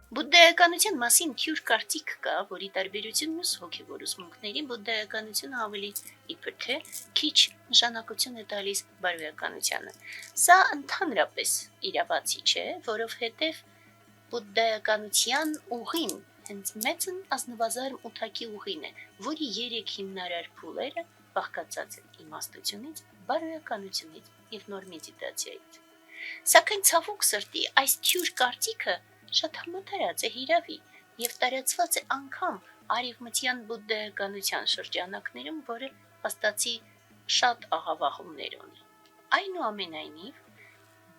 Բուդդայականության մասին թյուր կարծիք կա, որի տարբերություն մյուս հոգևոր ուսմունքների բուդդայականությունը ավելի իբր թե քիչ նշանակություն է տալիս բարոյականությանը։ Սա ընդհանրապես իրավացի չէ, որովհետև բուդդայականության ուղին հենց մեծն ազնվազարմ ութակի ուղին է, որի 3 հիմնարար փուլերը բաղկացած են իմաստությունից, բարոյականությունից եւ նոր մեդիտացիայից։ Սակայն ցավոք սրտի այս թյուր կարծիքը շատ համատարած է հիրավի եւ տարածված է անգամ արևմտյան բուդդայականության շրջանակներում, որը հաստատի շատ աղավաղումներ ունի։ Այնուամենայնիվ,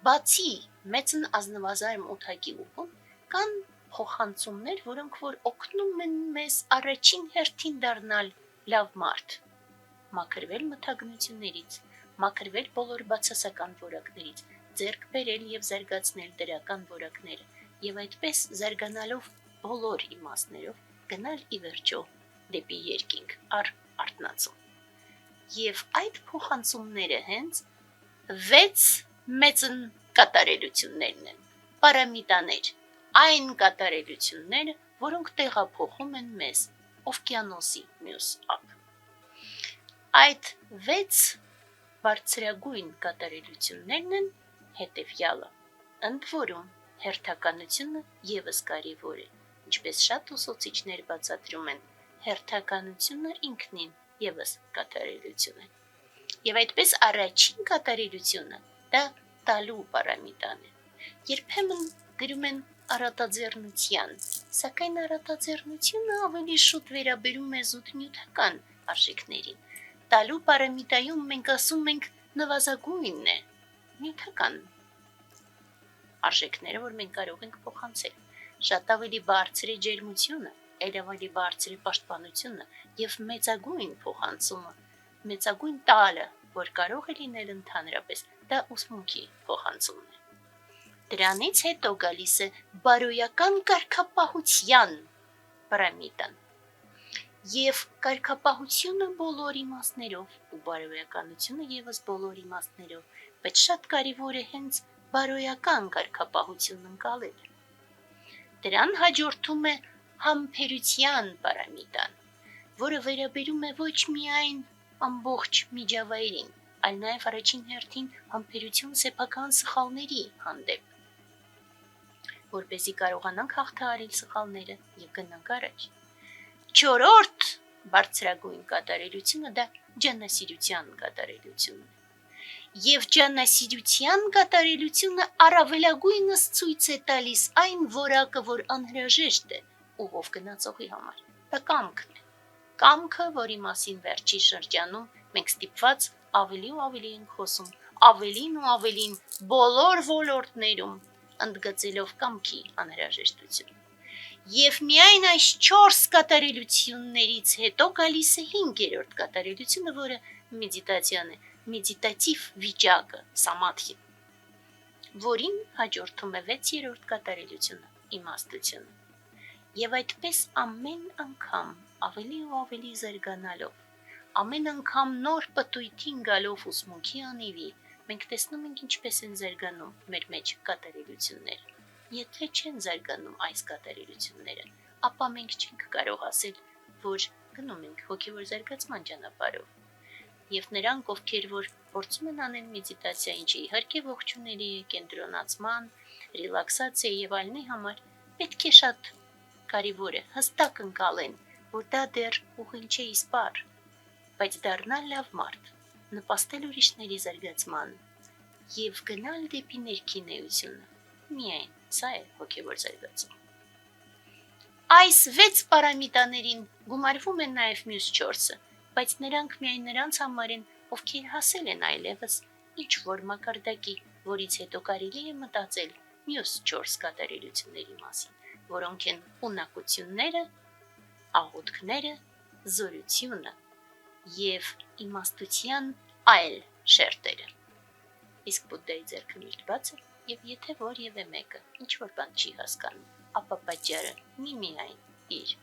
բացի մեծն ազնվազարմ ութակի ուղում, կան փոխանցումներ, որոնք որ օգնում են մեզ առաջին հերթին դառնալ լավ մարդ, մաքրվել մթագնություններից, մաքրվել բոլոր բացասական որակներից, ձեռք բերել եւ զարգացնել դրական որակները եւ այդպես զարգանալով բոլոր իմաստներով գնալ ի վերջո դեպի երկինք արթնացում։ Եվ այդ փոխանցումները հենց 6 մեծն կատարելություններն են, պարամիտաներ, այն կատարելությունները, որոնք տեղափոխում են մեզ օվկիանոսի մյուս ափ։ Այդ 6 բարձրագույն կատարելություններն են հետևյալը, ընդ որում հերթականությունը եւս կարևոր է, ինչպես շատ ուսուցիչներ բացատրում են, հերթականությունը ինքնին եւս կատարելություն է։ Եվ այդպես առաջին կատարելությունը դա տալու պարամիտան է։ Երբեմն գրում են առատաձեռնության, սակայն առատաձեռնությունը ավելի շուտ վերաբերում է զուտ-նյութական արժեքներին։ Տալու պարամիտայում մենք ասում ենք նվազագույնն է, նյութական արժեքները, որ մենք կարող ենք փոխանցել։ Շատ ավելի բարձր է ջերմությունը, ավելի բարձր է պաշտպանությունը եւ մեծագույն փոխանցումը, մեծագույն տալը, որ կարող է լինել ընդհանրապես, դա ուսմունքի փոխանցումն է։ Դրանից հետո գալիս է բարոյական կարգապահության պարամիտան։ Եվ կարգապահությունը բոլոր իմաստներով ու բարոյականությունը եւս բոլոր իմաստներով, բայց շատ կարևոր է հենց բարոյական կարգապահություն ընկալել։ Դրան հաջորդում է համբերության պարամիտան, որը վերաբերում է ոչ միայն ամբողջ միջավայրին, այլ նաև առաջին հերթին համբերություն սեփական սխալների հանդեպ, որպեսզի կարողանանք հաղթահարել սխալները եւ գնանք առաջ։ 4-րդ բարձրագույն կատարելությունը դա ջանասիրության կատարելությունն է։ Եվ ջանասիրության կատարելությունը առավելագույնս ցույց է տալիս այն որակը, որ անհրաժեշտ է ուղով գնացողի համար։ Դա կամքն է։ Կամքը, որի մասին վերջի շրջանում մենք ստիպված ավելի ու ավելի ենք խոսում, ավելին ու ավելին բոլոր ոլորտներում ընդգծելով կամքի անհրաժեշտություն։ Եվ միայն այս 4 կատարելություններից հետո գալիս է 5-րդ կատարելությունը, որը մեդիտացիան է, մեդիտատիվ վիճակը, սամադհին, որին հաջորդում է 6-րդ կատարելությունը, իմաստությունը։ Եվ այդպես ամեն անգամ ավելի ու ավելի զարգանալով, ամեն անգամ նոր պտույտին գալով ուսմունքի անիվի, մենք տեսնում ենք ինչպես են զարգանում մեր մեջ կատարելությունները։ Եթե չեն զարգանում այս կատարելությունները, ապա մենք չենք կարող ասել, որ գնում ենք հոգևոր զարգացման ճանապարհով։ Եվ նրանք, ովքեր որ փորձում են անել մեդիտացիա, ինչը իհարկե ողջունելի է կենտրոնացման, ռելաքսացիայի եւ այլնի համար, պետք է շատ կարևոր է հստակ ընկալեն, որ դա դեռ ուղին չէ իսպար, բայց դառնալ լավ մարդ, նպաստել ուրիշների զարգացման եւ գնալ դեպի ներքին էությունը։ Միայն սա է հոգևոր զարգացում։ Այս 6 պարամիտաներին գումարվում են նաև մյուս 4-ը, բայց նրանք միայն նրանց համար են, ովքեր հասել են այլևս ինչ որ մակարդակի, որից հետո կարելի է մտածել մյուս 4 կատարելությունների մասին, որոնք են ունակությունները, աղոթքները, զորությունը եւ իմաստության այլ շերտերը։ Իսկ Բուդդայի ձեռքը միշտ բաց է, եւ եթե որևէ մեկը ինչ որ բան չի հասկանում, ապա պատճառը միայն իր